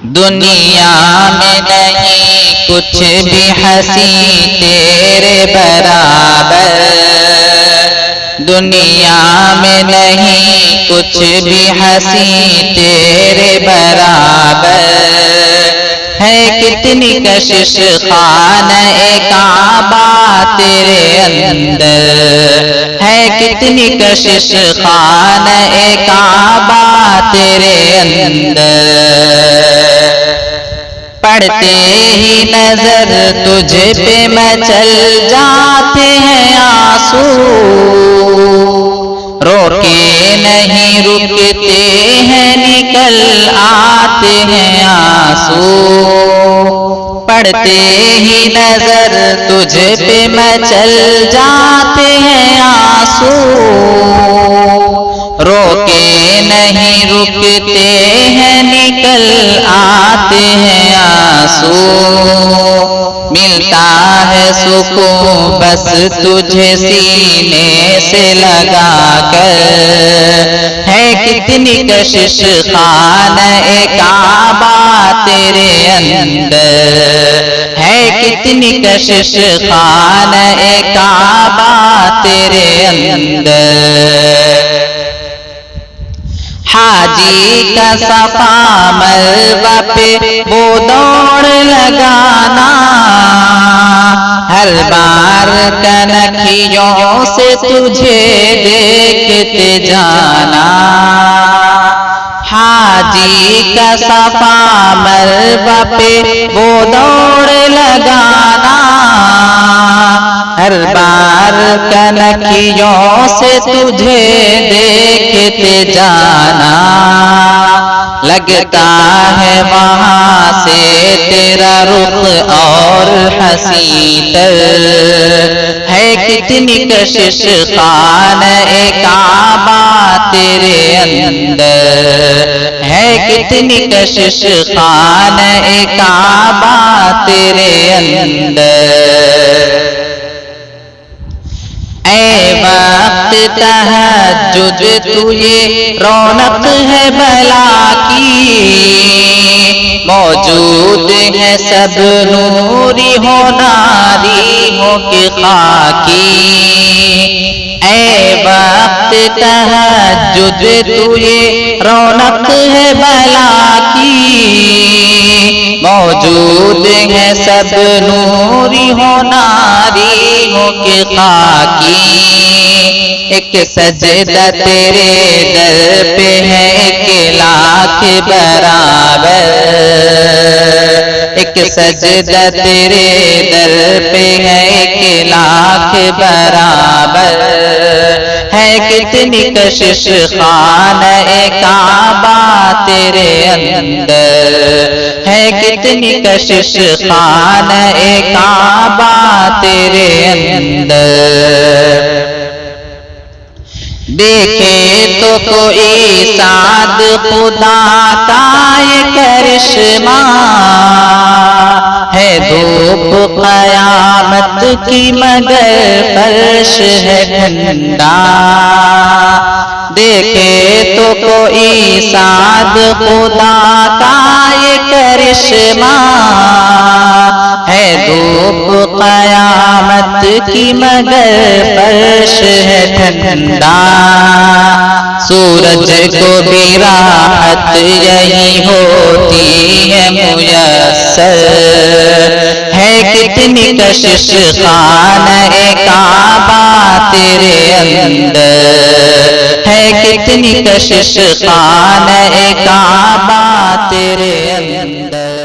دنیا میں نہیں کچھ بھی ہنسی تیرے برابر، دنیا میں نہیں کچھ بھی ہنسی تیرے برابر، ہے کتنی کشش خانۂ کعبہ تیرے اندر، ہے کتنی کشش خانۂ کعبہ تیرے اندر، پڑھتے ہی نظر تجھ پہ مچل جاتے ہیں آنسو، روکے نہیں رکتے ہیں نکل آتے ہیں آنسو، پڑھتے ہی نظر تجھ پہ مچل جاتے ہیں آنسو، روکے نہیں رکتے ہیں نکل آتے ہیں آنسو، ملتا ہے سکون بس تجھے سینے سے لگا کر، ہے کتنی کشش خانۂ کعبہ تیرے اندر، ہے کتنی کشش خانۂ کعبہ تیرے اندر، حاجی کا صفا مروہ پہ وہ دوڑ لگانا، ہر بار کنکھیوں سے تجھے دیکھتے جانا، حاجی کا صفا مروہ پہ وہ دوڑ لگانا، ہر بار کنکھیوں سے تجھے دیکھتے جانا، لگتا ہے وہاں سے تیرا رخ اور حسین تر، ہے کتنی کشش خانۂ کعبہ تیرے اندر، ہے کتنی کشش خانۂ کعبہ تیرے اندر، اے وقت تہجد تو یہ رونق ہے بلا کی، موجود ہے سب نوری ہو ناری ہو کہ خاکی، اے وقت تہجد تو یہ رونق ہے بلا کی، موجود ہے سب نوری ہو ناری ہو کہ خاکی، ایک سجدہ تیرے در پہ ہے 1,00,000 برابر، ایک سجدہ تیرے در پہ ہے 1,00,000 برابر، ہے کتنی کشش خانۂ کعبہ تیرے اندر، ہے کتنی کشش خانۂ کعبہ تیرے اندر، دیکھے تو کوئی سعد خدا کا یہ کرشمہ، ہے دھوپ قیامت کی مگر فرش ہے ٹھنڈا، دیکھے تو کوئی سعد خدا کا یہ کرشمہ، ہے دھوپ قیامت کی مگر فرش ہے ٹھنڈا، سورج کو بھی راحت یہی ہوتی ہے میسر، ہے کتنی کشش خانۂ کعبہ تیرے اندر، ہے کتنی کشش خانۂ کعبہ تیرے اندر۔